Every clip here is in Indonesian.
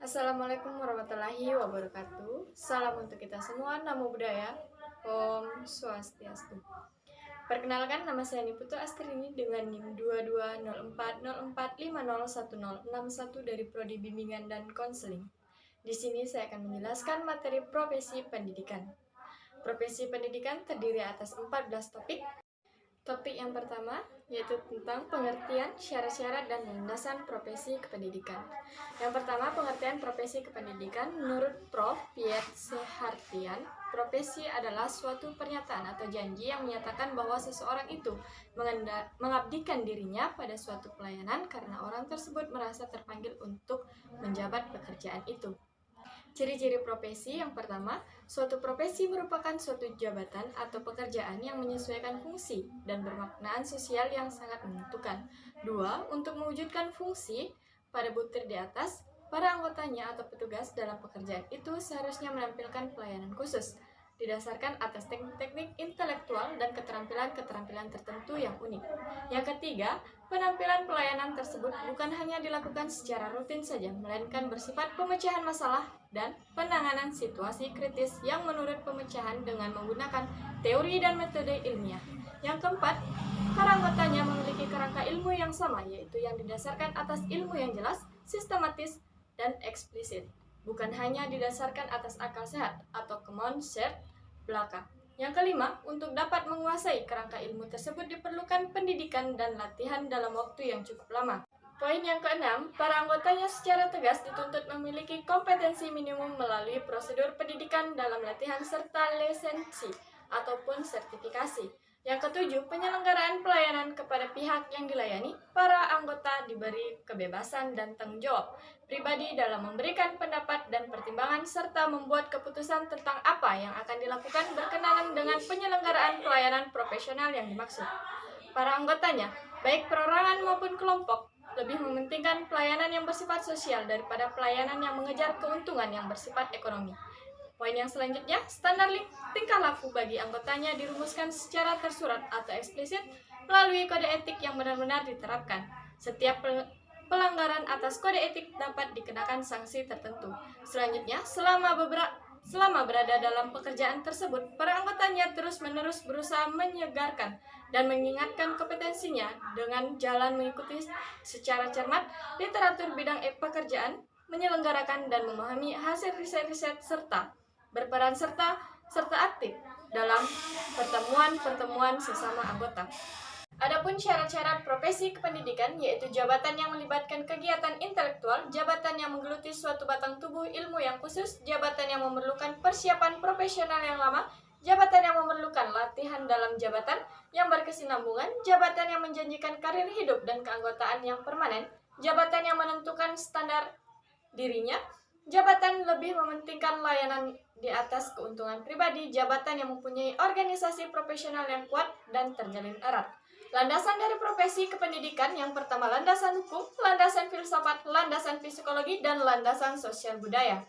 Assalamualaikum warahmatullahi wabarakatuh. Salam untuk kita semua, Namo Buddhaya, Om Swastiastu. Perkenalkan, nama saya Niputu Astrini dengan NIM 220404501061 dari Prodi Bimbingan dan Konseling. Di sini saya akan menjelaskan materi profesi pendidikan. Profesi pendidikan terdiri atas 14 topik. Topik yang pertama yaitu tentang pengertian, syarat-syarat, dan landasan profesi kependidikan. Yang pertama, pengertian profesi kependidikan. Menurut Prof. Piet Sehartian, profesi adalah suatu pernyataan atau janji yang menyatakan bahwa seseorang itu mengabdikan dirinya pada suatu pelayanan karena orang tersebut merasa terpanggil untuk menjabat pekerjaan itu. Ciri-ciri profesi yang pertama, suatu profesi merupakan suatu jabatan atau pekerjaan yang menyesuaikan fungsi dan bermaknaan sosial yang sangat menentukan. Dua, untuk mewujudkan fungsi pada butir di atas, para anggotanya atau petugas dalam pekerjaan itu seharusnya menampilkan pelayanan khusus, didasarkan atas teknik-teknik intelektual dan keterampilan-keterampilan tertentu yang unik. Yang ketiga, penampilan pelayanan tersebut bukan hanya dilakukan secara rutin saja, melainkan bersifat pemecahan masalah dan penanganan situasi kritis yang menurut pemecahan dengan menggunakan teori dan metode ilmiah. Yang keempat, para anggotanya memiliki kerangka ilmu yang sama, yaitu yang didasarkan atas ilmu yang jelas, sistematis, dan eksplisit, bukan hanya didasarkan atas akal sehat atau konsep belaka. Yang kelima, untuk dapat menguasai kerangka ilmu tersebut diperlukan pendidikan dan latihan dalam waktu yang cukup lama. Poin yang keenam, para anggotanya secara tegas dituntut memiliki kompetensi minimum melalui prosedur pendidikan dalam latihan serta lisensi ataupun sertifikasi. Yang ketujuh, penyelenggaraan pelayanan kepada pihak yang dilayani, para anggota diberi kebebasan dan tanggung jawab pribadi dalam memberikan pendapat dan pertimbangan serta membuat keputusan tentang apa yang akan dilakukan berkenaan dengan penyelenggaraan pelayanan profesional yang dimaksud. Para anggotanya, baik perorangan maupun kelompok, lebih mementingkan pelayanan yang bersifat sosial daripada pelayanan yang mengejar keuntungan yang bersifat ekonomi. Poin yang selanjutnya, standar tingkah laku bagi anggotanya dirumuskan secara tersurat atau eksplisit melalui kode etik yang benar-benar diterapkan. Setiap pelanggaran atas kode etik dapat dikenakan sanksi tertentu. Selanjutnya, selama berada dalam pekerjaan tersebut, para anggotanya terus-menerus berusaha menyegarkan dan mengingatkan kompetensinya dengan jalan mengikuti secara cermat literatur bidang pekerjaan, menyelenggarakan dan memahami hasil riset-riset serta berperan serta aktif dalam pertemuan-pertemuan sesama anggota. Adapun syarat-syarat profesi kependidikan yaitu jabatan yang melibatkan kegiatan intelektual, jabatan yang menggeluti suatu batang tubuh ilmu yang khusus, jabatan yang memerlukan persiapan profesional yang lama, jabatan yang memerlukan latihan dalam jabatan yang berkesinambungan, jabatan yang menjanjikan karir hidup dan keanggotaan yang permanen, jabatan yang menentukan standar dirinya, jabatan lebih mementingkan layanan di atas keuntungan pribadi, jabatan yang mempunyai organisasi profesional yang kuat dan terjalin erat. Landasan dari profesi kependidikan yang pertama landasan hukum, landasan filsafat, landasan psikologi, dan landasan sosial budaya.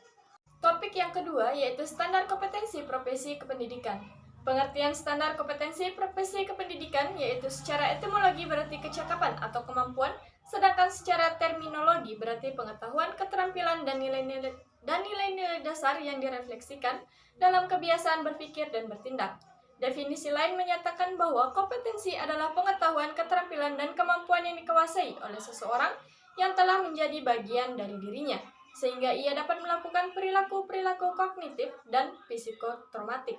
Topik yang kedua yaitu standar kompetensi profesi kependidikan. Pengertian standar kompetensi profesi kependidikan yaitu secara etimologi berarti kecakapan atau kemampuan, sedangkan secara terminologi berarti pengetahuan, keterampilan, dan nilai-nilai dasar yang direfleksikan dalam kebiasaan berpikir dan bertindak. Definisi lain menyatakan bahwa kompetensi adalah pengetahuan, keterampilan, dan kemampuan yang dikuasai oleh seseorang yang telah menjadi bagian dari dirinya, sehingga ia dapat melakukan perilaku-perilaku kognitif dan psikotraumatik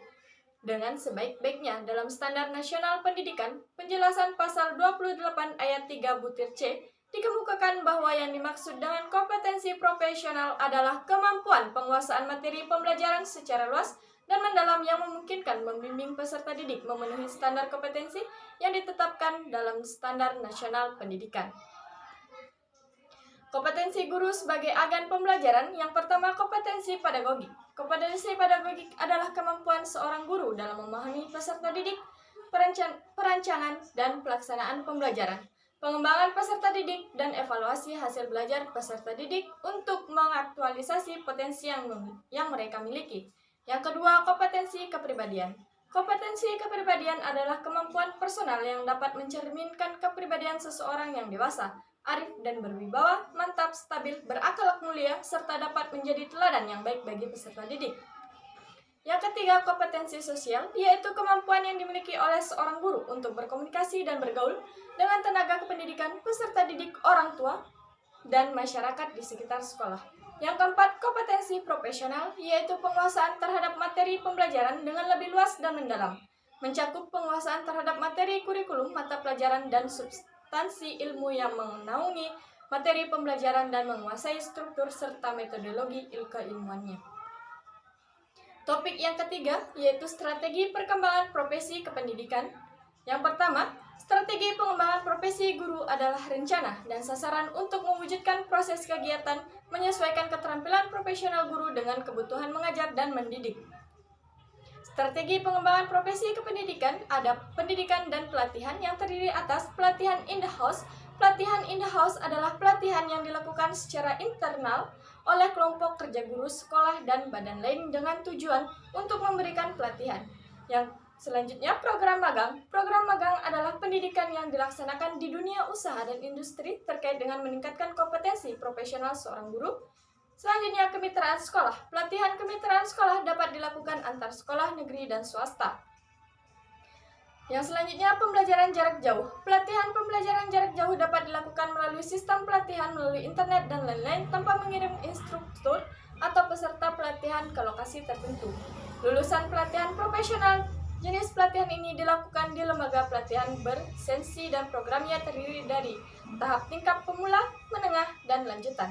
dengan sebaik-baiknya. Dalam Standar Nasional Pendidikan, penjelasan pasal 28 ayat 3 butir C, dikemukakan bahwa yang dimaksud dengan kompetensi profesional adalah kemampuan penguasaan materi pembelajaran secara luas dan mendalam yang memungkinkan membimbing peserta didik memenuhi standar kompetensi yang ditetapkan dalam Standar Nasional Pendidikan. Kompetensi guru sebagai agen pembelajaran. Yang pertama, kompetensi pedagogik. Kompetensi pedagogik adalah kemampuan seorang guru dalam memahami peserta didik, perancangan, dan pelaksanaan pembelajaran, pengembangan peserta didik, dan evaluasi hasil belajar peserta didik untuk mengaktualisasi potensi yang mereka miliki. Yang kedua, kompetensi kepribadian. Kompetensi kepribadian adalah kemampuan personal yang dapat mencerminkan kepribadian seseorang yang dewasa, arif dan berwibawa, mantap, stabil, berakhlak mulia, serta dapat menjadi teladan yang baik bagi peserta didik. Yang ketiga, kompetensi sosial, yaitu kemampuan yang dimiliki oleh seorang guru untuk berkomunikasi dan bergaul dengan tenaga kependidikan, peserta didik, orang tua, dan masyarakat di sekitar sekolah. Yang keempat, kompetensi profesional, yaitu penguasaan terhadap materi pembelajaran dengan lebih luas dan mendalam, mencakup penguasaan terhadap materi kurikulum, mata pelajaran, dan substansi ilmu yang menaungi materi pembelajaran dan menguasai struktur serta metodologi keilmuannya. Topik yang ketiga yaitu strategi perkembangan profesi kependidikan. Yang pertama, strategi pengembangan profesi guru adalah rencana dan sasaran untuk mewujudkan proses kegiatan menyesuaikan keterampilan profesional guru dengan kebutuhan mengajar dan mendidik. Strategi pengembangan profesi kependidikan ada pendidikan dan pelatihan yang terdiri atas pelatihan in the house. Pelatihan in the house adalah pelatihan yang dilakukan secara internal oleh kelompok kerja guru, sekolah, dan badan lain dengan tujuan untuk memberikan pelatihan. Yang selanjutnya, program magang. Program magang adalah pendidikan yang dilaksanakan di dunia usaha dan industri terkait dengan meningkatkan kompetensi profesional seorang guru. Selanjutnya, kemitraan sekolah. Pelatihan kemitraan sekolah dapat dilakukan antar sekolah negeri dan swasta. Yang selanjutnya, pembelajaran jarak jauh. Pelatihan pembelajaran jarak jauh dapat dilakukan melalui sistem pelatihan melalui internet dan lain-lain tanpa mengirim instruktur atau peserta pelatihan ke lokasi tertentu. Lulusan pelatihan profesional, jenis pelatihan ini dilakukan di lembaga pelatihan bersensi dan programnya terdiri dari tahap tingkat pemula, menengah, dan lanjutan.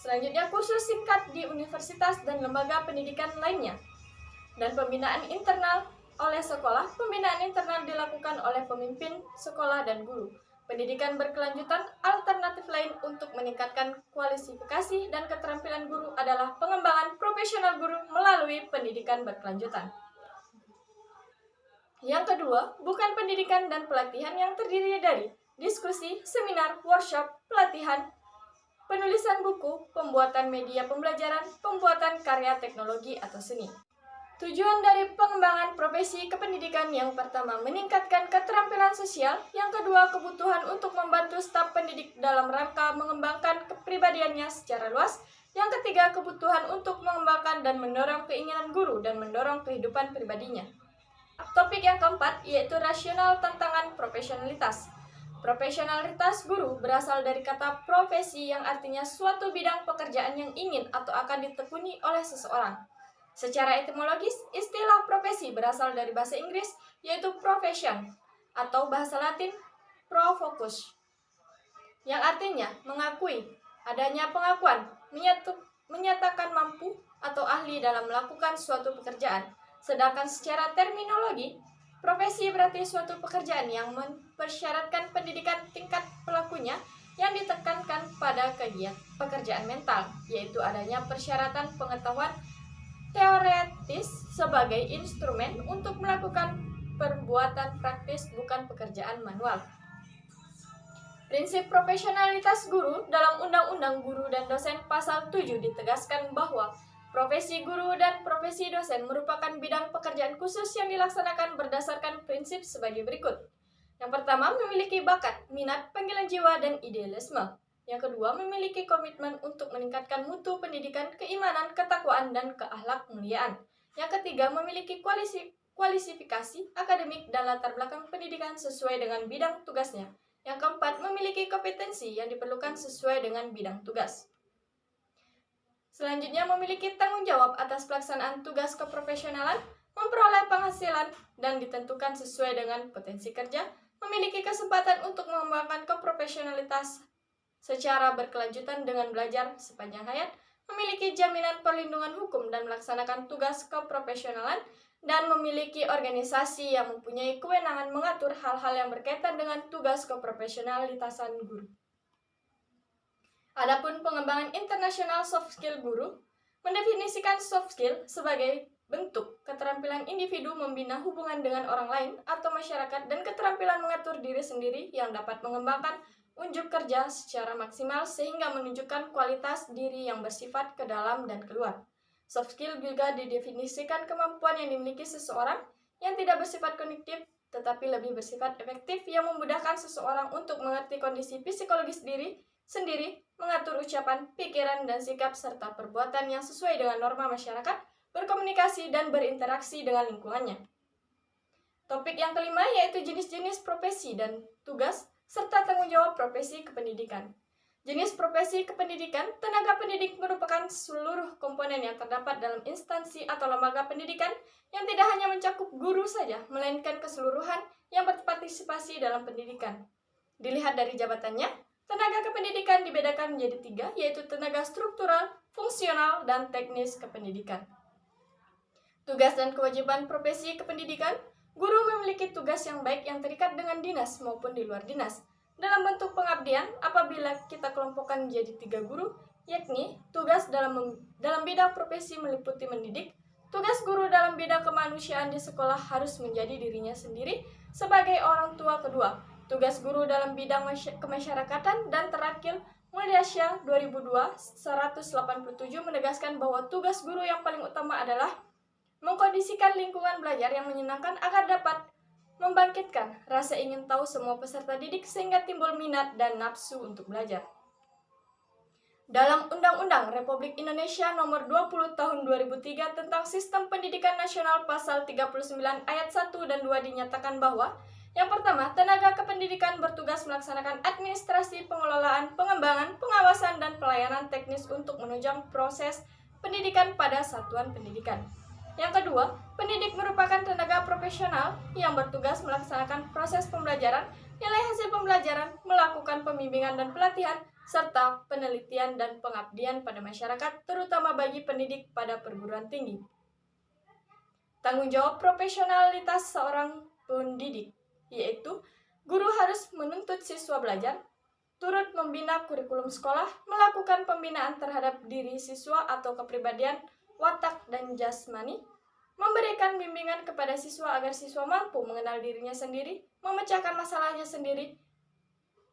Selanjutnya, kursus singkat di universitas dan lembaga pendidikan lainnya. Dan pembinaan internal oleh sekolah. Pembinaan internal dilakukan oleh pemimpin sekolah dan guru. Pendidikan berkelanjutan alternatif lain untuk meningkatkan kualifikasi dan keterampilan guru adalah pengembangan profesional guru melalui pendidikan berkelanjutan. Yang kedua, bukan pendidikan dan pelatihan yang terdiri dari diskusi, seminar, workshop, pelatihan, penulisan buku, pembuatan media pembelajaran, pembuatan karya teknologi atau seni. Tujuan dari pengembangan profesi kependidikan yang pertama, meningkatkan keterampilan sosial. Yang kedua, kebutuhan untuk membantu staf pendidik dalam rangka mengembangkan kepribadiannya secara luas. Yang ketiga, kebutuhan untuk mengembangkan dan mendorong keinginan guru dan mendorong kehidupan pribadinya. Topik yang keempat, yaitu rasional tantangan profesionalitas. Profesionalitas guru berasal dari kata profesi yang artinya suatu bidang pekerjaan yang ingin atau akan ditekuni oleh seseorang. Secara etimologis, istilah profesi berasal dari bahasa Inggris, yaitu profession, atau bahasa Latin profocus, yang artinya mengakui, adanya pengakuan, menyatakan mampu atau ahli dalam melakukan suatu pekerjaan. Sedangkan secara terminologi, profesi berarti suatu pekerjaan yang mempersyaratkan pendidikan tingkat pelakunya yang ditekankan pada pekerjaan mental, yaitu adanya persyaratan pengetahuan teoretis sebagai instrumen untuk melakukan perbuatan praktis, bukan pekerjaan manual. Prinsip profesionalitas guru dalam Undang-Undang Guru dan Dosen Pasal 7 ditegaskan bahwa profesi guru dan profesi dosen merupakan bidang pekerjaan khusus yang dilaksanakan berdasarkan prinsip sebagai berikut. Yang pertama, memiliki bakat, minat, panggilan jiwa, dan idealisme. Yang kedua, memiliki komitmen untuk meningkatkan mutu pendidikan, keimanan, ketakwaan, dan keakhlak muliaan. Yang ketiga, memiliki kualifikasi akademik dan latar belakang pendidikan sesuai dengan bidang tugasnya. Yang keempat, memiliki kompetensi yang diperlukan sesuai dengan bidang tugas. Selanjutnya, memiliki tanggung jawab atas pelaksanaan tugas keprofesionalan, memperoleh penghasilan, dan ditentukan sesuai dengan potensi kerja, memiliki kesempatan untuk mengembangkan keprofesionalitas secara berkelanjutan dengan belajar sepanjang hayat, memiliki jaminan perlindungan hukum dan melaksanakan tugas keprofesionalan, dan memiliki organisasi yang mempunyai kewenangan mengatur hal-hal yang berkaitan dengan tugas keprofesionalitasan guru. Adapun pengembangan internasional soft skill guru mendefinisikan soft skill sebagai bentuk keterampilan individu membina hubungan dengan orang lain atau masyarakat dan keterampilan mengatur diri sendiri yang dapat mengembangkan unjuk kerja secara maksimal sehingga menunjukkan kualitas diri yang bersifat ke dalam dan keluar. Soft skill juga didefinisikan kemampuan yang dimiliki seseorang yang tidak bersifat kognitif tetapi lebih bersifat efektif yang memudahkan seseorang untuk mengerti kondisi psikologis diri sendiri, mengatur ucapan, pikiran, dan sikap serta perbuatan yang sesuai dengan norma masyarakat, berkomunikasi, dan berinteraksi dengan lingkungannya. Topik yang kelima yaitu jenis-jenis profesi dan tugas serta tanggung jawab profesi kependidikan. Jenis profesi kependidikan, tenaga pendidik merupakan seluruh komponen yang terdapat dalam instansi atau lembaga pendidikan yang tidak hanya mencakup guru saja, melainkan keseluruhan yang berpartisipasi dalam pendidikan. Dilihat dari jabatannya, tenaga kependidikan dibedakan menjadi 3, yaitu tenaga struktural, fungsional, dan teknis kependidikan. Tugas dan kewajiban profesi kependidikan, guru memiliki tugas yang baik yang terikat dengan dinas maupun di luar dinas. Dalam bentuk pengabdian, apabila kita kelompokkan menjadi 3 guru, yakni tugas dalam bidang profesi meliputi mendidik, tugas guru dalam bidang kemanusiaan di sekolah harus menjadi dirinya sendiri sebagai orang tua kedua, tugas guru dalam bidang kemasyarakatan, dan terakhir, Mulyasya 2002 187 menegaskan bahwa tugas guru yang paling utama adalah mengkondisikan lingkungan belajar yang menyenangkan agar dapat membangkitkan rasa ingin tahu semua peserta didik sehingga timbul minat dan nafsu untuk belajar. Dalam Undang-Undang Republik Indonesia Nomor 20 Tahun 2003 tentang Sistem Pendidikan Nasional Pasal 39 Ayat 1 dan 2 dinyatakan bahwa yang pertama, tenaga kependidikan bertugas melaksanakan administrasi, pengelolaan, pengembangan, pengawasan, dan pelayanan teknis untuk menunjang proses pendidikan pada satuan pendidikan. Yang kedua, pendidik merupakan tenaga profesional yang bertugas melaksanakan proses pembelajaran, nilai hasil pembelajaran, melakukan pembimbingan dan pelatihan, serta penelitian dan pengabdian pada masyarakat, terutama bagi pendidik pada perguruan tinggi. Tanggung jawab profesionalitas seorang pendidik, yaitu guru harus menuntut siswa belajar, turut membina kurikulum sekolah, melakukan pembinaan terhadap diri siswa atau kepribadian, watak, dan jasmani, memberikan bimbingan kepada siswa agar siswa mampu mengenal dirinya sendiri, memecahkan masalahnya sendiri,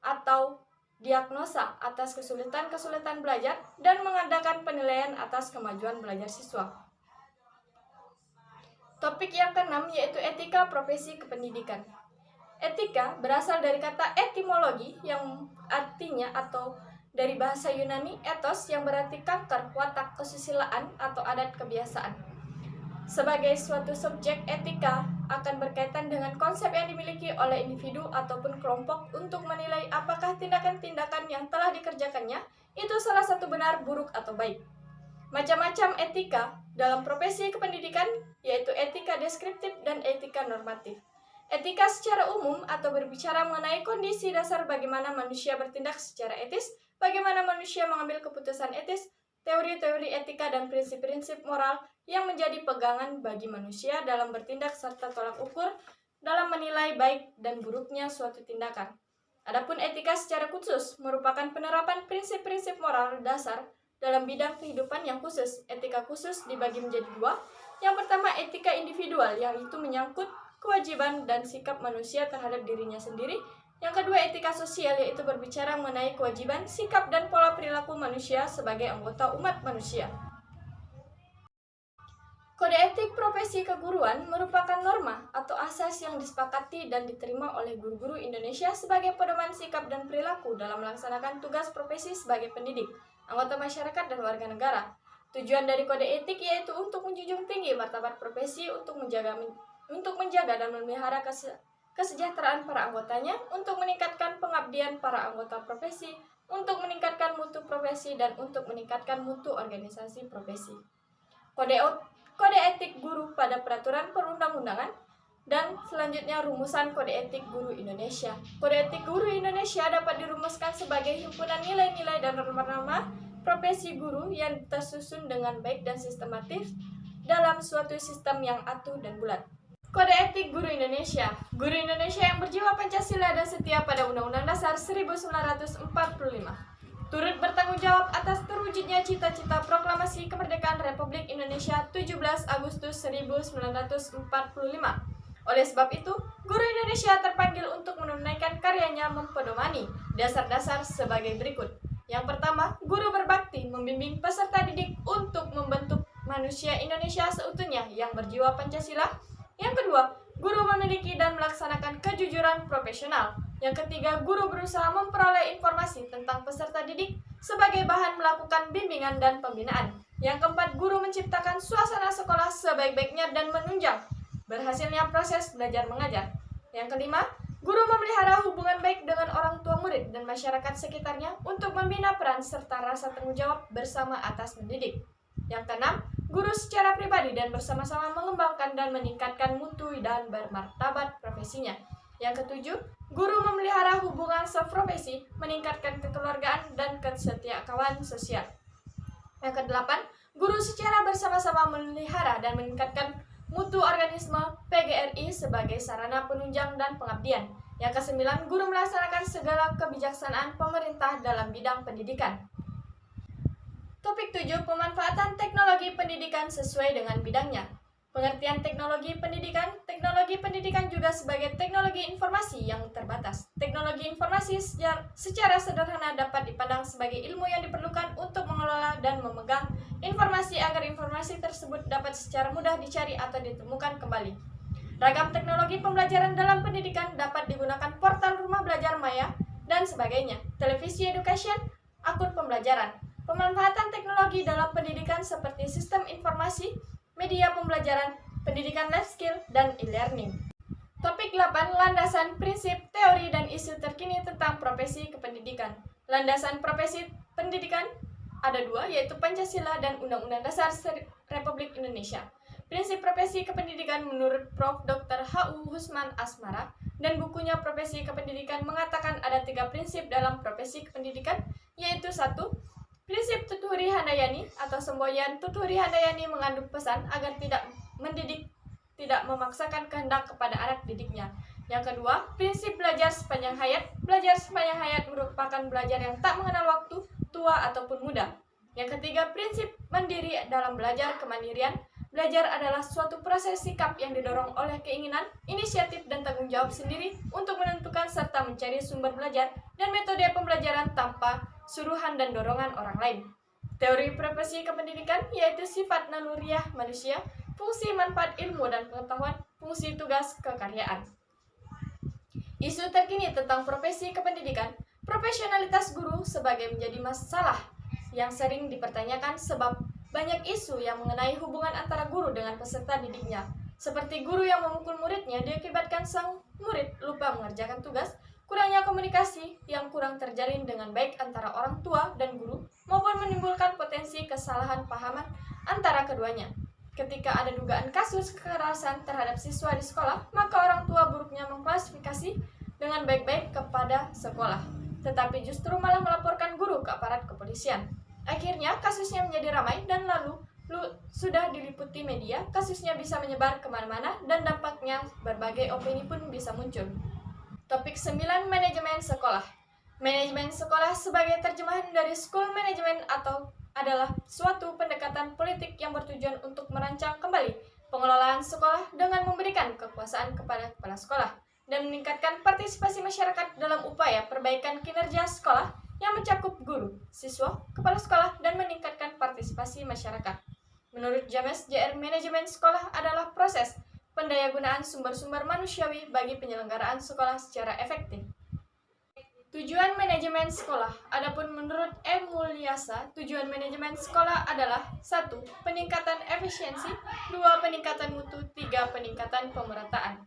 atau diagnosa atas kesulitan-kesulitan belajar, dan mengadakan penilaian atas kemajuan belajar siswa. Topik yang keenam yaitu etika profesi kependidikan. Etika berasal dari kata etimologi yang artinya atau dari bahasa Yunani ethos yang berarti kanker, watak, kesusilaan, atau adat kebiasaan. Sebagai suatu subjek, etika akan berkaitan dengan konsep yang dimiliki oleh individu ataupun kelompok untuk menilai apakah tindakan-tindakan yang telah dikerjakannya itu salah satu benar, buruk, atau baik. Macam-macam etika dalam profesi kependidikan, yaitu etika deskriptif dan etika normatif. Etika secara umum atau berbicara mengenai kondisi dasar bagaimana manusia bertindak secara etis, bagaimana manusia mengambil keputusan etis, teori-teori etika dan prinsip-prinsip moral yang menjadi pegangan bagi manusia dalam bertindak serta tolak ukur dalam menilai baik dan buruknya suatu tindakan. Adapun etika secara khusus merupakan penerapan prinsip-prinsip moral dasar dalam bidang kehidupan yang khusus. Etika khusus dibagi menjadi 2. Yang pertama, etika individual, yang itu menyangkut kewajiban dan sikap manusia terhadap dirinya sendiri. Yang kedua, etika sosial, yaitu berbicara mengenai kewajiban, sikap, dan pola perilaku manusia sebagai anggota umat manusia. Kode etik profesi keguruan merupakan norma atau asas yang disepakati dan diterima oleh guru-guru Indonesia sebagai pedoman sikap dan perilaku dalam melaksanakan tugas profesi sebagai pendidik, anggota masyarakat, dan warga negara. Tujuan dari kode etik yaitu untuk menjunjung tinggi martabat profesi, untuk menjaga dan memelihara kesejahteraan para anggotanya, untuk meningkatkan pengabdian para anggota profesi, untuk meningkatkan mutu profesi, dan untuk meningkatkan mutu organisasi profesi. Kode etik guru pada peraturan perundang-undangan, dan selanjutnya rumusan kode etik guru Indonesia. Kode etik guru Indonesia dapat dirumuskan sebagai himpunan nilai-nilai dan norma-norma profesi guru yang tersusun dengan baik dan sistematis dalam suatu sistem yang atuh dan bulat. Kode etik guru Indonesia. Guru Indonesia yang berjiwa Pancasila dan setia pada Undang-Undang Dasar 1945. Turut bertanggung jawab atas terwujudnya cita-cita Proklamasi Kemerdekaan Republik Indonesia 17 Agustus 1945. Oleh sebab itu, guru Indonesia terpanggil untuk menunaikan karyanya mempedomani dasar-dasar sebagai berikut. Yang pertama, guru berbakti membimbing peserta didik untuk membentuk manusia Indonesia seutuhnya yang berjiwa Pancasila. Yang kedua, guru memiliki dan melaksanakan kejujuran profesional. Yang ketiga, guru berusaha memperoleh informasi tentang peserta didik sebagai bahan melakukan bimbingan dan pembinaan. Yang keempat, guru menciptakan suasana sekolah sebaik-baiknya dan menunjang berhasilnya proses belajar mengajar. Yang kelima, guru memelihara hubungan baik dengan orang tua murid dan masyarakat sekitarnya untuk membina peran serta rasa tanggung jawab bersama atas mendidik. Yang keenam, guru secara pribadi dan bersama-sama mengembangkan dan meningkatkan mutu dan bermartabat profesinya. Yang ketujuh, guru memelihara hubungan seprofesi, meningkatkan kekeluargaan dan kesetiakawan sosial. Yang kedelapan, guru secara bersama-sama memelihara dan meningkatkan mutu organisme PGRI sebagai sarana penunjang dan pengabdian. Yang kesembilan, guru melaksanakan segala kebijaksanaan pemerintah dalam bidang pendidikan. Topik 7, pemanfaatan teknologi pendidikan sesuai dengan bidangnya. Pengertian teknologi pendidikan juga sebagai teknologi informasi yang terbatas. Teknologi informasi secara sederhana dapat dipandang sebagai ilmu yang diperlukan untuk mengelola dan memegang informasi agar informasi tersebut dapat secara mudah dicari atau ditemukan kembali. Ragam teknologi pembelajaran dalam pendidikan dapat digunakan portal rumah belajar Maya dan sebagainya, televisi education, akun pembelajaran. Pemanfaatan teknologi dalam pendidikan seperti sistem informasi, media pembelajaran, pendidikan life skill, dan e-learning. Topik 8, landasan prinsip, teori, dan isu terkini tentang profesi kependidikan. Landasan profesi pendidikan ada dua, yaitu Pancasila dan Undang-Undang Dasar Republik Indonesia. Prinsip profesi kependidikan menurut Prof. Dr. H.U. Husman Asmara dan bukunya Profesi Kependidikan mengatakan ada 3 prinsip dalam profesi kependidikan, yaitu 1. Prinsip Tuturi Handayani atau semboyan Tuturi Handayani mengandung pesan agar mendidik tidak memaksakan kehendak kepada anak didiknya. Yang kedua, prinsip belajar sepanjang hayat. Belajar sepanjang hayat merupakan belajar yang tak mengenal waktu, tua ataupun muda. Yang ketiga, prinsip mandiri dalam belajar kemandirian. Belajar adalah suatu proses sikap yang didorong oleh keinginan, inisiatif, dan tanggung jawab sendiri untuk menentukan serta mencari sumber belajar dan metode pembelajaran tanpa suruhan dan dorongan orang lain. Teori profesi kependidikan yaitu sifat naluriah manusia, fungsi manfaat ilmu dan pengetahuan, fungsi tugas kekaryaan. Isu terkini tentang profesi kependidikan, profesionalitas guru sebagai menjadi masalah yang sering dipertanyakan sebab banyak isu yang mengenai hubungan antara guru dengan peserta didiknya, seperti guru yang memukul muridnya diakibatkan sang murid lupa mengerjakan tugas, kurangnya komunikasi yang kurang terjalin dengan baik antara orang tua dan guru, maupun menimbulkan potensi kesalahan pahaman antara keduanya. Ketika ada dugaan kasus kekerasan terhadap siswa di sekolah, maka orang tua buruknya mengklasifikasi dengan baik-baik kepada sekolah, tetapi justru malah melaporkan guru ke aparat kepolisian. Akhirnya kasusnya menjadi ramai dan lalu sudah diliputi media, kasusnya bisa menyebar kemana-mana dan dampaknya berbagai opini pun bisa muncul. Topik 9, manajemen sekolah. Manajemen sekolah sebagai terjemahan dari school management atau adalah suatu pendekatan politik yang bertujuan untuk merancang kembali pengelolaan sekolah dengan memberikan kekuasaan kepada kepala sekolah dan meningkatkan partisipasi masyarakat dalam upaya perbaikan kinerja sekolah yang mencakup guru, siswa, kepala sekolah, dan meningkatkan partisipasi masyarakat. Menurut James, JR manajemen sekolah adalah proses pendayagunaan sumber-sumber manusiawi bagi penyelenggaraan sekolah secara efektif. Tujuan manajemen sekolah. Adapun menurut M. Mulyasa, tujuan manajemen sekolah adalah 1. Peningkatan efisiensi, 2. Peningkatan mutu, 3. Peningkatan pemerataan.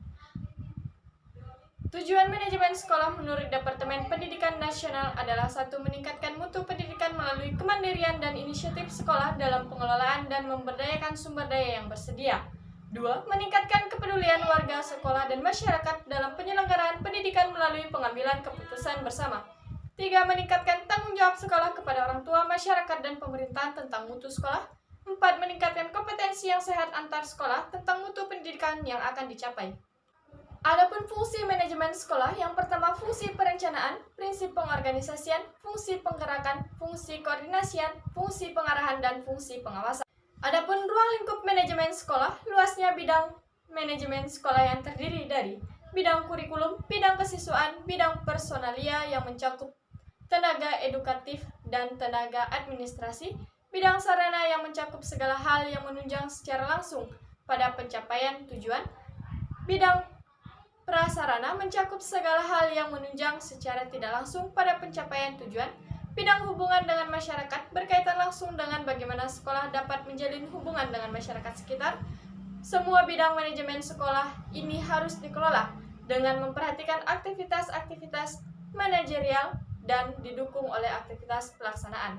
Tujuan manajemen sekolah menurut Departemen Pendidikan Nasional adalah 1. Meningkatkan mutu pendidikan melalui kemandirian dan inisiatif sekolah dalam pengelolaan dan memberdayakan sumber daya yang bersedia. 2. Meningkatkan kepedulian warga sekolah dan masyarakat dalam penyelenggaraan pendidikan melalui pengambilan keputusan bersama. 3. Meningkatkan tanggung jawab sekolah kepada orang tua, masyarakat, dan pemerintahan tentang mutu sekolah. 4. Meningkatkan kompetensi yang sehat antar sekolah tentang mutu pendidikan yang akan dicapai. Adapun fungsi manajemen sekolah, yang pertama fungsi perencanaan, prinsip pengorganisasian, fungsi penggerakan, fungsi koordinasian, fungsi pengarahan, dan fungsi pengawasan. Adapun ruang lingkup manajemen sekolah, luasnya bidang manajemen sekolah yang terdiri dari bidang kurikulum, bidang kesiswaan, bidang personalia yang mencakup tenaga edukatif dan tenaga administrasi, bidang sarana yang mencakup segala hal yang menunjang secara langsung pada pencapaian tujuan, Bidang prasarana mencakup segala hal yang menunjang secara tidak langsung pada pencapaian tujuan. Bidang hubungan dengan masyarakat berkaitan langsung dengan bagaimana sekolah dapat menjalin hubungan dengan masyarakat sekitar. Semua bidang manajemen sekolah ini harus dikelola dengan memperhatikan aktivitas-aktivitas manajerial dan didukung oleh aktivitas pelaksanaan.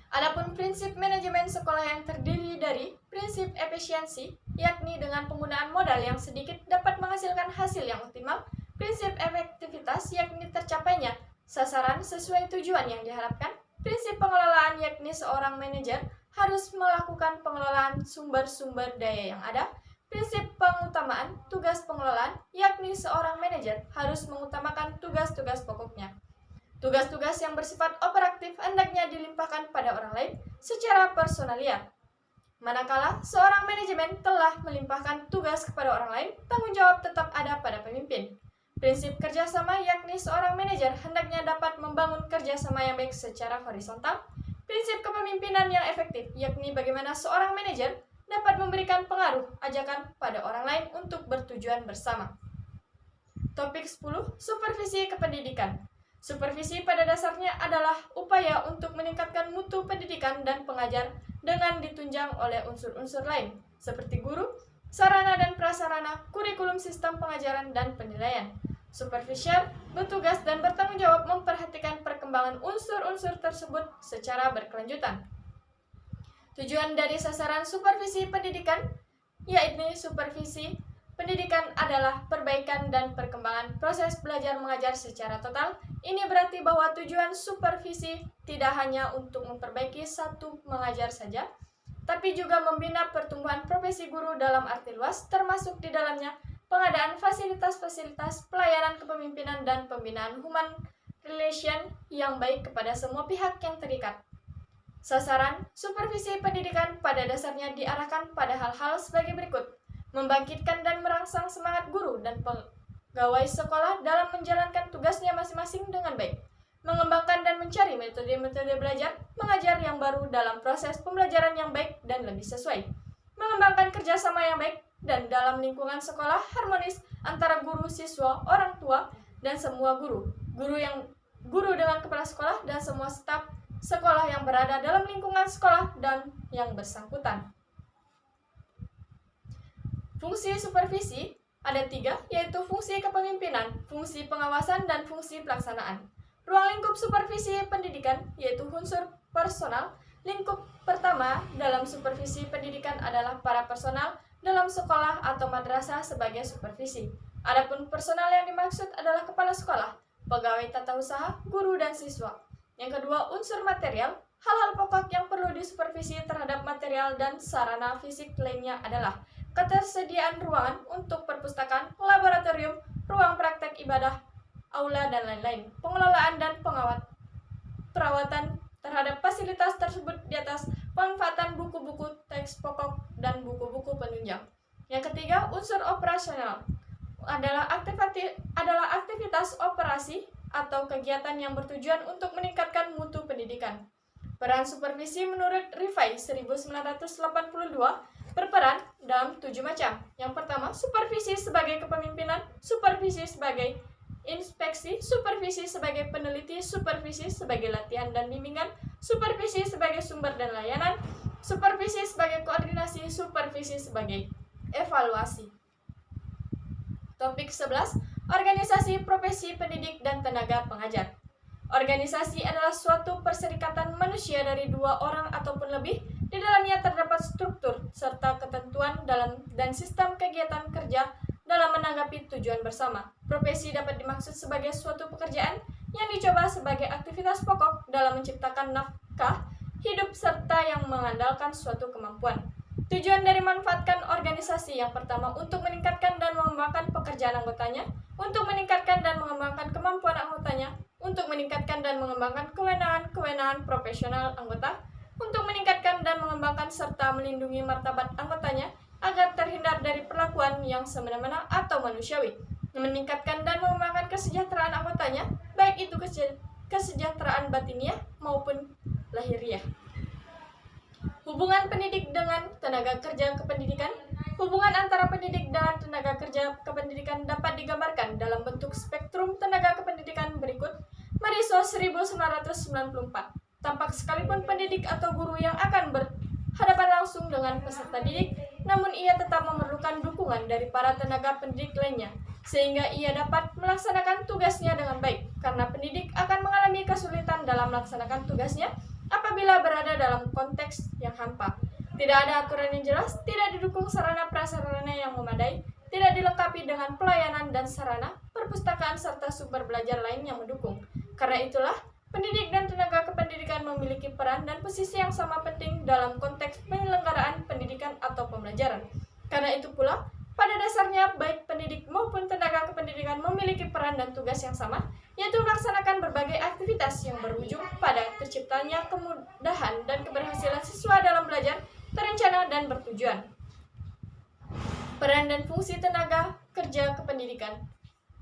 Adapun prinsip manajemen sekolah yang terdiri dari prinsip efisiensi, yakni dengan penggunaan modal yang sedikit dapat menghasilkan hasil yang optimal. Prinsip efektivitas, yakni tercapainya sasaran sesuai tujuan yang diharapkan. Prinsip pengelolaan, yakni seorang manajer harus melakukan pengelolaan sumber-sumber daya yang ada. Prinsip pengutamaan tugas pengelolaan, yakni seorang manajer harus mengutamakan tugas-tugas pokoknya. Tugas-tugas yang bersifat operatif hendaknya dilimpahkan pada orang lain secara personalia. Manakala seorang manajemen telah melimpahkan tugas kepada orang lain, tanggung jawab tetap ada pada pemimpin. Prinsip kerjasama, yakni seorang manajer hendaknya dapat membangun kerjasama yang baik secara horizontal. Prinsip kepemimpinan yang efektif, yakni bagaimana seorang manajer dapat memberikan pengaruh ajakan pada orang lain untuk bertujuan bersama. Topik 10. Supervisi kependidikan. Supervisi pada dasarnya adalah upaya untuk meningkatkan mutu pendidikan dan pengajar dengan ditunjang oleh unsur-unsur lain, seperti guru, sarana dan prasarana, kurikulum sistem pengajaran, dan penilaian. Supervisor bertugas dan bertanggung jawab memperhatikan perkembangan unsur-unsur tersebut secara berkelanjutan. Tujuan dari sasaran supervisi pendidikan, yaitu supervisi pendidikan adalah perbaikan dan perkembangan proses belajar mengajar secara total. Ini berarti bahwa tujuan supervisi tidak hanya untuk memperbaiki satu mengajar saja, tapi juga membina pertumbuhan profesi guru dalam arti luas, termasuk di dalamnya pengadaan fasilitas-fasilitas pelayanan kepemimpinan dan pembinaan human relation yang baik kepada semua pihak yang terikat. Sasaran supervisi pendidikan pada dasarnya diarahkan pada hal-hal sebagai berikut: membangkitkan dan merangsang semangat guru dan pegawai sekolah dalam menjalankan tugasnya masing-masing dengan baik, mengembangkan dan mencari metode-metode belajar mengajar yang baru dalam proses pembelajaran yang baik dan lebih sesuai, mengembangkan kerjasama yang baik dan dalam lingkungan sekolah harmonis antara guru, siswa, orang tua, dan semua guru dengan kepala sekolah dan semua staf sekolah yang berada dalam lingkungan sekolah dan yang bersangkutan. Fungsi supervisi ada 3, yaitu fungsi kepemimpinan, fungsi pengawasan, dan fungsi pelaksanaan. Ruang lingkup supervisi pendidikan yaitu unsur personal. Lingkup pertama dalam supervisi pendidikan adalah para personal dalam sekolah atau madrasah sebagai supervisi. Adapun personal yang dimaksud adalah kepala sekolah, pegawai tata usaha, guru, dan siswa. Yang kedua, unsur material. Hal-hal pokok yang perlu disupervisi terhadap material dan sarana fisik lainnya adalah ketersediaan ruangan untuk perpustakaan, laboratorium, ruang praktek ibadah, aula, dan lain-lain. Pengelolaan dan perawatan terhadap fasilitas tersebut di atas pemanfaatan buku-buku teks pokok dan buku-buku penunjang. Yang ketiga, unsur operasional adalah aktivitas operasi atau kegiatan yang bertujuan untuk meningkatkan mutu pendidikan. Peran supervisi menurut Rifai 1982 berperan dalam 7 macam. Yang pertama, supervisi sebagai kepemimpinan, supervisi sebagai inspeksi, supervisi sebagai peneliti, supervisi sebagai latihan dan bimbingan, supervisi sebagai sumber dan layanan, supervisi sebagai koordinasi, supervisi sebagai evaluasi. Topik 11. Organisasi profesi pendidik dan tenaga pengajar. Organisasi adalah suatu perserikatan manusia dari 2 orang ataupun lebih. Di dalamnya terdapat struktur serta ketentuan dan sistem kegiatan kerja dalam menanggapi tujuan bersama. Profesi dapat dimaksud sebagai suatu pekerjaan yang dicoba sebagai aktivitas pokok dalam menciptakan nafkah hidup serta yang mengandalkan suatu kemampuan. Tujuan dari manfaatkan organisasi yang pertama untuk meningkatkan dan mengembangkan pekerjaan anggotanya, untuk meningkatkan dan mengembangkan kemampuan anggotanya, untuk meningkatkan dan mengembangkan kewenangan profesional anggota, untuk meningkatkan dan mengembangkan serta melindungi martabat anggotanya agar terhindar dari perlakuan yang semena-mena atau manusiawi, meningkatkan dan mengembangkan kesejahteraan anggotanya, baik itu kesejahteraan batiniah maupun lahiriah. Hubungan pendidik dengan tenaga kerja kependidikan. Hubungan antara pendidik dan tenaga kerja kependidikan dapat digambarkan dalam bentuk spektrum tenaga kependidikan berikut. Mariso 1994. Tampak sekalipun pendidik atau guru yang akan berhadapan langsung dengan peserta didik, namun ia tetap memerlukan dukungan dari para tenaga pendidik lainnya, sehingga ia dapat melaksanakan tugasnya dengan baik, karena pendidik akan mengalami kesulitan dalam melaksanakan tugasnya apabila berada dalam konteks yang hampa. Tidak ada aturan yang jelas, tidak didukung sarana prasarana yang memadai, tidak dilengkapi dengan pelayanan dan sarana, perpustakaan serta sumber belajar lain yang mendukung. Karena itulah, pendidik dan tenaga kependidikan memiliki peran dan posisi yang sama penting dalam konteks penyelenggaraan pendidikan atau pembelajaran. Karena itu pula, pada dasarnya baik pendidik maupun tenaga kependidikan memiliki peran dan tugas yang sama, yaitu melaksanakan berbagai aktivitas yang berujung pada terciptanya kemudahan dan keberhasilan siswa dalam belajar, terencana dan bertujuan. Peran dan fungsi tenaga kerja kependidikan.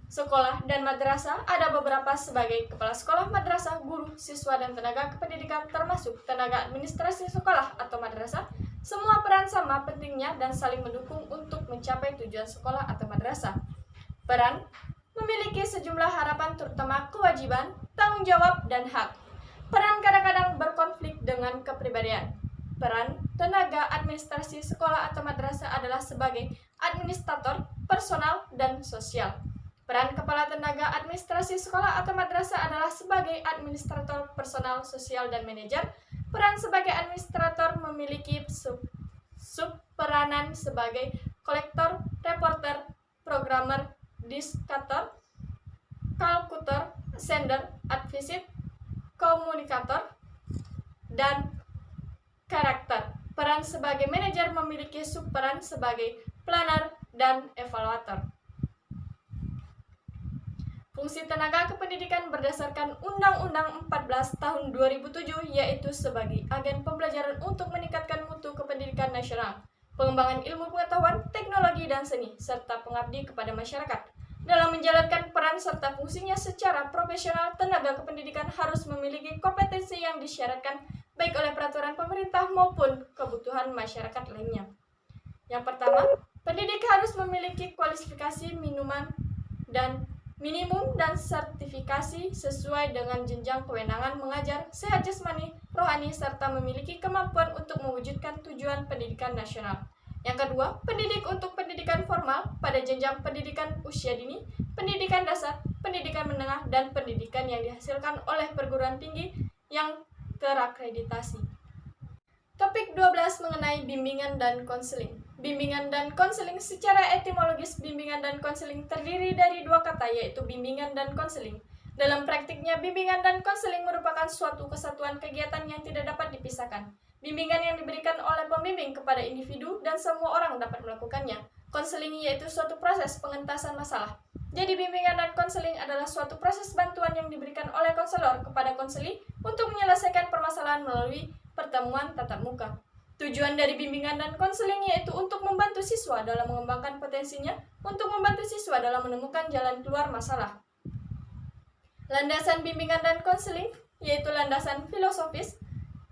Sekolah dan madrasah ada beberapa sebagai kepala sekolah, madrasah, guru, siswa, dan tenaga kependidikan termasuk tenaga administrasi sekolah atau madrasah. Semua peran sama pentingnya dan saling mendukung untuk mencapai tujuan sekolah atau madrasah. Peran memiliki sejumlah harapan terutama kewajiban, tanggung jawab, dan hak. Peran kadang-kadang berkonflik dengan kepribadian. Peran tenaga administrasi sekolah atau madrasah adalah sebagai administrator, personal, dan sosial. Peran kepala tenaga administrasi sekolah atau madrasah adalah sebagai administrator, personal, sosial, dan manajer. Peran sebagai administrator memiliki sub-peranan sebagai kolektor, reporter, programmer, diskator, kalkulator, sender, advisor, komunikator, dan karakter. Peran sebagai manajer memiliki subperan sebagai planner dan evaluator. Fungsi tenaga kependidikan berdasarkan Undang-Undang 14 tahun 2007 yaitu sebagai agen pembelajaran untuk meningkatkan mutu kependidikan nasional, pengembangan ilmu pengetahuan, teknologi, dan seni, serta pengabdi kepada masyarakat. Dalam menjalankan peran serta fungsinya secara profesional, tenaga kependidikan harus memiliki kompetensi yang disyaratkan baik oleh peraturan pemerintah maupun kebutuhan masyarakat lainnya. Yang pertama, pendidik harus memiliki kualifikasi minimum dan sertifikasi sesuai dengan jenjang kewenangan mengajar, sehat jasmani, rohani, serta memiliki kemampuan untuk mewujudkan tujuan pendidikan nasional. Yang kedua, pendidik untuk pendidikan formal pada jenjang pendidikan usia dini, pendidikan dasar, pendidikan menengah, dan pendidikan yang dihasilkan oleh perguruan tinggi yang terakreditasi. Topik 12 mengenai bimbingan dan konseling. Bimbingan dan konseling. Secara etimologis, bimbingan dan konseling terdiri dari dua kata, yaitu bimbingan dan konseling. Dalam praktiknya, bimbingan dan konseling merupakan suatu kesatuan kegiatan yang tidak dapat dipisahkan. Bimbingan yang diberikan oleh pembimbing kepada individu dan semua orang dapat melakukannya. Konseling yaitu suatu proses pengentasan masalah. Jadi bimbingan dan konseling adalah suatu proses bantuan yang diberikan oleh konselor kepada konseli untuk menyelesaikan permasalahan melalui pertemuan tatap muka. Tujuan dari bimbingan dan konseling yaitu untuk membantu siswa dalam mengembangkan potensinya, untuk membantu siswa dalam menemukan jalan keluar masalah. Landasan bimbingan dan konseling yaitu landasan filosofis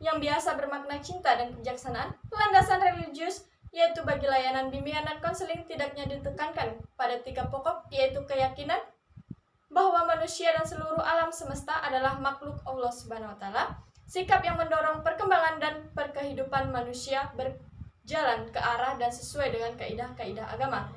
yang biasa bermakna cinta dan kebijaksanaan, landasan religius yaitu bagi layanan bimbingan dan konseling tidaknya ditekankan pada 3 pokok, yaitu keyakinan bahwa manusia dan seluruh alam semesta adalah makhluk Allah Subhanahu wa Ta'ala, sikap yang mendorong perkembangan dan perkehidupan manusia berjalan ke arah dan sesuai dengan kaidah-kaidah agama.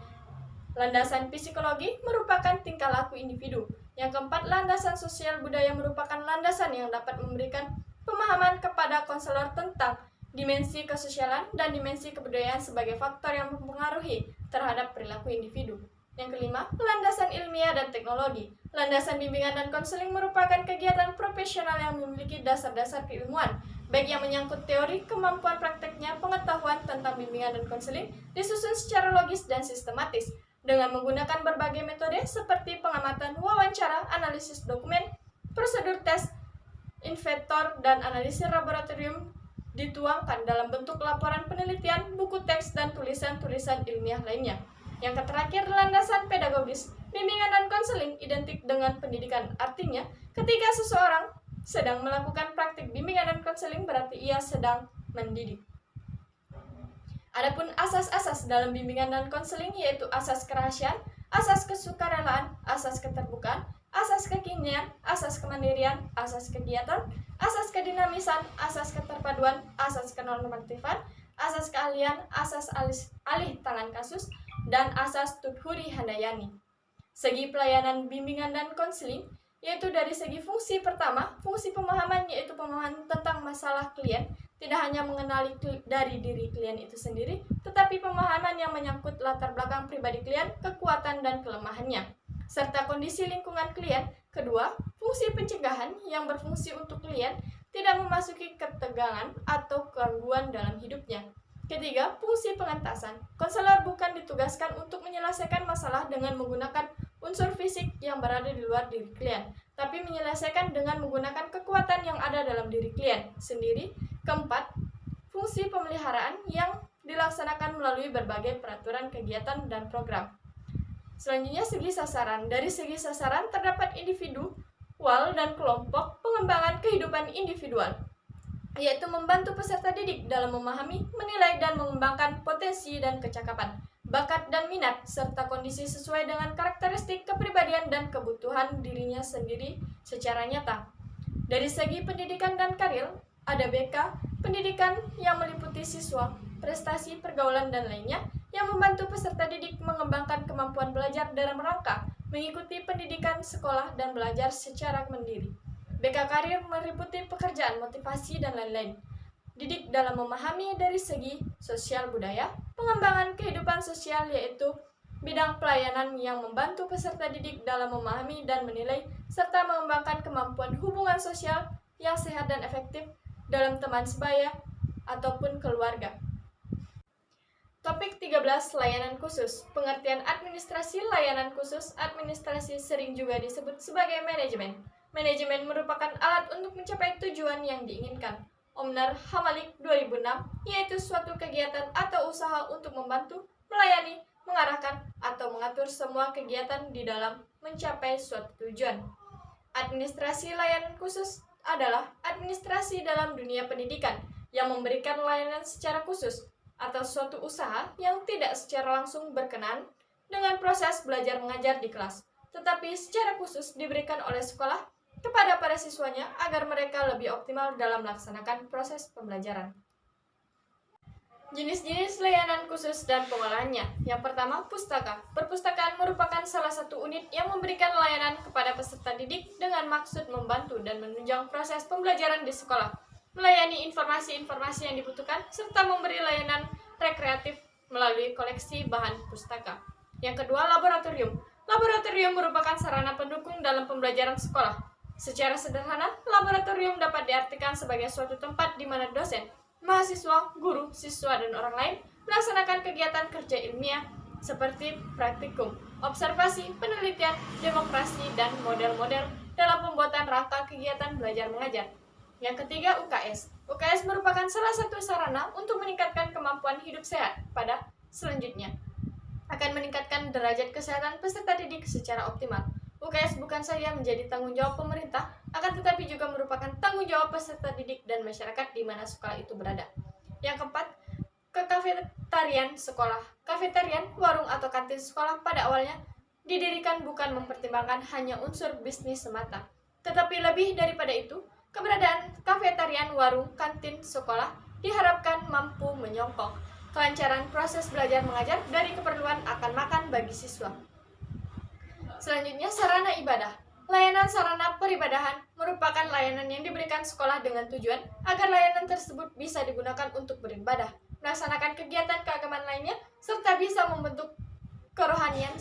Landasan psikologi merupakan tingkah laku individu. Yang keempat, landasan sosial budaya merupakan landasan yang dapat memberikan pemahaman kepada konselor tentang dimensi kesosialan dan dimensi kebudayaan sebagai faktor yang mempengaruhi terhadap perilaku individu. Yang kelima, landasan ilmiah dan teknologi. Landasan bimbingan dan konseling merupakan kegiatan profesional yang memiliki dasar-dasar keilmuan, baik yang menyangkut teori, kemampuan prakteknya, pengetahuan tentang bimbingan dan konseling, disusun secara logis dan sistematis, dengan menggunakan berbagai metode seperti pengamatan, wawancara, analisis dokumen, prosedur tes, inventor, dan analisis laboratorium dituangkan dalam bentuk laporan penelitian, buku teks, dan tulisan-tulisan ilmiah lainnya. Yang terakhir, landasan pedagogis. Bimbingan dan konseling identik dengan pendidikan. Artinya, ketika seseorang sedang melakukan praktik bimbingan dan konseling, berarti ia sedang mendidik. Adapun asas-asas dalam bimbingan dan konseling yaitu asas kerahasiaan, asas kesukarelaan, asas keterbukaan, asas kekinian, asas kemandirian, asas kegiatan, asas kedinamisan, asas keterpaduan, asas kenormatifan, asas keahlian, asas alih tangan kasus, dan asas tuthuri handayani. Segi pelayanan bimbingan dan konseling yaitu dari segi fungsi pertama, fungsi pemahaman yaitu pemahaman tentang masalah klien, tidak hanya mengenali dari diri klien itu sendiri, tetapi pemahaman yang menyangkut latar belakang pribadi klien, kekuatan dan kelemahannya, serta kondisi lingkungan klien. Kedua, fungsi pencegahan yang berfungsi untuk klien tidak memasuki ketegangan atau gangguan dalam hidupnya. Ketiga, fungsi pengentasan. Konselor bukan ditugaskan untuk menyelesaikan masalah dengan menggunakan unsur fisik yang berada di luar diri klien, tapi menyelesaikan dengan menggunakan kekuatan yang ada dalam diri klien sendiri. Keempat, fungsi pemeliharaan yang dilaksanakan melalui berbagai peraturan kegiatan dan program. Selanjutnya, segi sasaran. Dari segi sasaran terdapat individual dan kelompok pengembangan kehidupan individual, yaitu membantu peserta didik dalam memahami, menilai, dan mengembangkan potensi dan kecakapan, bakat dan minat, serta kondisi sesuai dengan karakteristik kepribadian dan kebutuhan dirinya sendiri secara nyata. Dari segi pendidikan dan karir, ada BK, pendidikan yang meliputi siswa, prestasi, pergaulan, dan lainnya, yang membantu peserta didik mengembangkan kemampuan belajar dalam rangka mengikuti pendidikan sekolah dan belajar secara mandiri. BK karir meliputi pekerjaan, motivasi, dan lain-lain. Didik dalam memahami dari segi sosial budaya, pengembangan kehidupan sosial yaitu bidang pelayanan yang membantu peserta didik dalam memahami dan menilai, serta mengembangkan kemampuan hubungan sosial yang sehat dan efektif dalam teman sebaya ataupun keluarga. Topik 13, layanan khusus. Pengertian administrasi layanan khusus. Administrasi sering juga disebut sebagai manajemen. Manajemen merupakan alat untuk mencapai tujuan yang diinginkan. Omnar Hamalik 2006, yaitu suatu kegiatan atau usaha untuk membantu, melayani, mengarahkan, atau mengatur semua kegiatan di dalam mencapai suatu tujuan. Administrasi layanan khusus adalah administrasi dalam dunia pendidikan yang memberikan layanan secara khusus atau suatu usaha yang tidak secara langsung berkenaan dengan proses belajar mengajar di kelas, tetapi secara khusus diberikan oleh sekolah kepada para siswanya agar mereka lebih optimal dalam melaksanakan proses pembelajaran. Jenis-jenis layanan khusus dan pengolahannya. Yang pertama, pustaka. Perpustakaan merupakan salah satu unit yang memberikan layanan kepada peserta didik dengan maksud membantu dan menunjang proses pembelajaran di sekolah, melayani informasi-informasi yang dibutuhkan, serta memberi layanan rekreatif melalui koleksi bahan pustaka. Yang kedua, laboratorium. Laboratorium merupakan sarana pendukung dalam pembelajaran sekolah. Secara sederhana, laboratorium dapat diartikan sebagai suatu tempat di mana dosen, mahasiswa, guru, siswa, dan orang lain melaksanakan kegiatan kerja ilmiah seperti praktikum, observasi, penelitian, demokrasi, dan model-model dalam pembuatan rangka kegiatan belajar mengajar. Yang ketiga, UKS. UKS merupakan salah satu sarana untuk meningkatkan kemampuan hidup sehat. Pada selanjutnya, akan meningkatkan derajat kesehatan peserta didik secara optimal. UKS bukan saja menjadi tanggung jawab pemerintah, akan tetapi juga merupakan tanggung jawab peserta didik dan masyarakat di mana sekolah itu berada. Yang keempat, kekafetarian sekolah. Kafetarian, warung atau kantin sekolah pada awalnya didirikan bukan mempertimbangkan hanya unsur bisnis semata, tetapi lebih daripada itu, keberadaan kafetarian, warung, kantin sekolah diharapkan mampu menyokong kelancaran proses belajar mengajar dari keperluan akan makan bagi siswa. Selanjutnya, sarana ibadah. Layanan sarana peribadahan merupakan layanan yang diberikan sekolah dengan tujuan agar layanan tersebut bisa digunakan untuk beribadah, melaksanakan kegiatan keagamaan lainnya, serta bisa membentuk kerohanian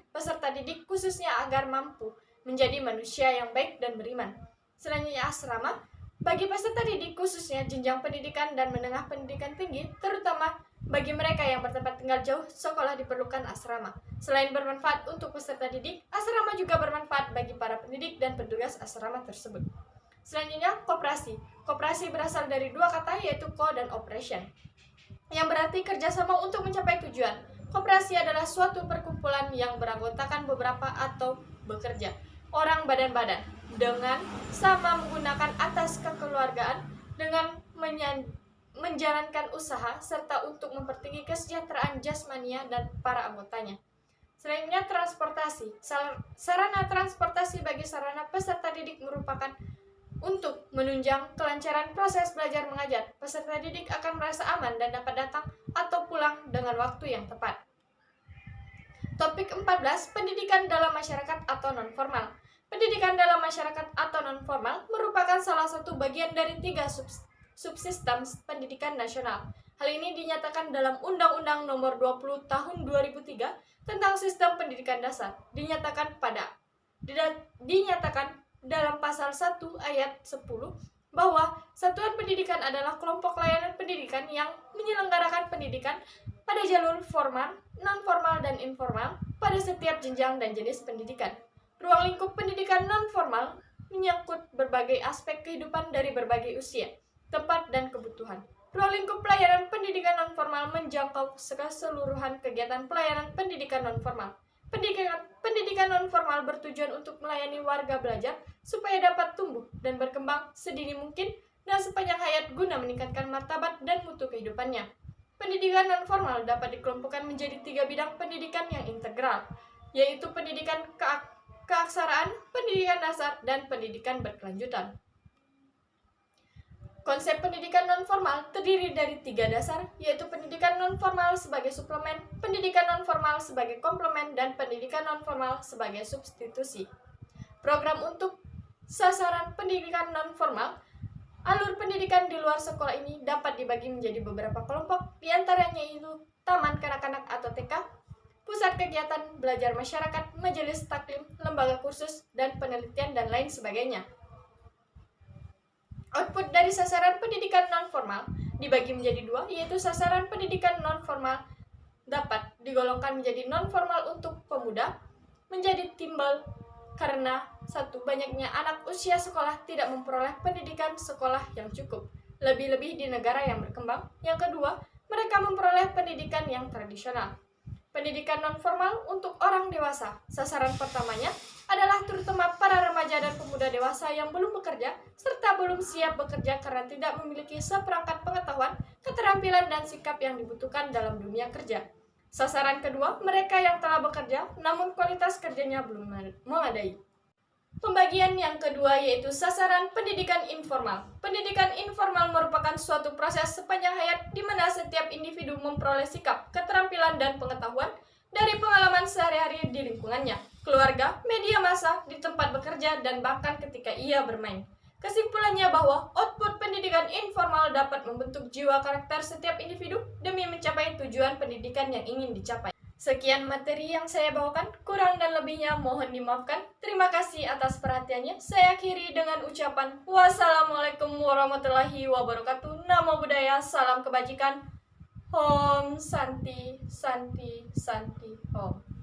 peserta didik khususnya agar mampu menjadi manusia yang baik dan beriman. Selanjutnya, asrama. Bagi peserta didik khususnya jenjang pendidikan dan menengah pendidikan tinggi, terutama bagi mereka yang bertempat tinggal jauh, sekolah diperlukan asrama. Selain bermanfaat untuk peserta didik, asrama juga bermanfaat bagi para pendidik dan petugas asrama tersebut. Selanjutnya, koperasi. Koperasi berasal dari dua kata yaitu co dan operation, yang berarti kerjasama untuk mencapai tujuan. Koperasi adalah suatu perkumpulan yang beranggotakan beberapa atau bekerja orang badan-badan dengan sama menggunakan atas kekeluargaan dengan menjalankan usaha, serta untuk mempertinggi kesejahteraan jasmania dan para anggotanya. Selainnya transportasi, sarana transportasi bagi sarana peserta didik merupakan untuk menunjang kelancaran proses belajar mengajar. Peserta didik akan merasa aman dan dapat datang atau pulang dengan waktu yang tepat. Topik 14, pendidikan dalam masyarakat atau non-formal. Pendidikan dalam masyarakat atau non-formal merupakan salah satu bagian dari 3 subsistem pendidikan nasional. Hal ini dinyatakan dalam Undang-Undang Nomor 20 Tahun 2003 tentang Sistem Pendidikan Dasar. Dinyatakan dalam pasal 1 ayat 10 bahwa satuan pendidikan adalah kelompok layanan pendidikan yang menyelenggarakan pendidikan pada jalur formal, non-formal, dan informal pada setiap jenjang dan jenis pendidikan. Ruang lingkup pendidikan non-formal menyangkut berbagai aspek kehidupan dari berbagai usia, tempat, dan kebutuhan. Ruang lingkup pelayanan pendidikan non-formal menjangkau keseluruhan kegiatan pelayanan pendidikan non-formal. Pendidikan non-formal bertujuan untuk melayani warga belajar supaya dapat tumbuh dan berkembang sedini mungkin dan sepanjang hayat guna meningkatkan martabat dan mutu kehidupannya. Pendidikan non-formal dapat dikelompokkan menjadi 3 bidang pendidikan yang integral, yaitu pendidikan keaksaraan, pendidikan dasar, dan pendidikan berkelanjutan. Konsep pendidikan non-formal terdiri dari 3 dasar, yaitu pendidikan non-formal sebagai suplemen, pendidikan non-formal sebagai komplement, dan pendidikan non-formal sebagai substitusi. Program untuk sasaran pendidikan non-formal. Alur pendidikan di luar sekolah ini dapat dibagi menjadi beberapa kelompok, diantaranya yaitu taman kanak-kanak atau TK, pusat kegiatan belajar masyarakat, majelis taklim, lembaga kursus, dan penelitian, dan lain sebagainya. Output dari sasaran pendidikan non-formal dibagi menjadi 2, yaitu sasaran pendidikan non-formal dapat digolongkan menjadi non-formal untuk pemuda, menjadi timbal karena 1. Banyaknya anak usia sekolah tidak memperoleh pendidikan sekolah yang cukup, lebih-lebih di negara yang berkembang. Yang kedua, mereka memperoleh pendidikan yang tradisional. Pendidikan non-formal untuk orang dewasa. Sasaran pertamanya adalah terutama para remaja dan pemuda dewasa yang belum bekerja serta belum siap bekerja karena tidak memiliki seperangkat pengetahuan, keterampilan, dan sikap yang dibutuhkan dalam dunia kerja. Sasaran kedua, mereka yang telah bekerja namun kualitas kerjanya belum memadai. Pembagian yang kedua yaitu sasaran pendidikan informal. Pendidikan informal merupakan suatu proses sepanjang hayat di mana setiap individu memperoleh sikap, keterampilan, dan pengetahuan dari pengalaman sehari-hari di lingkungannya, keluarga, media massa, di tempat bekerja, dan bahkan ketika ia bermain. Kesimpulannya bahwa output pendidikan informal dapat membentuk jiwa karakter setiap individu demi mencapai tujuan pendidikan yang ingin dicapai. Sekian materi yang saya bawakan, kurang dan lebihnya mohon dimaafkan. Terima kasih atas perhatiannya. Saya akhiri dengan ucapan wassalamualaikum warahmatullahi wabarakatuh. Namo Buddhaya, salam kebajikan. Om Santi, Santi, Santi, Om.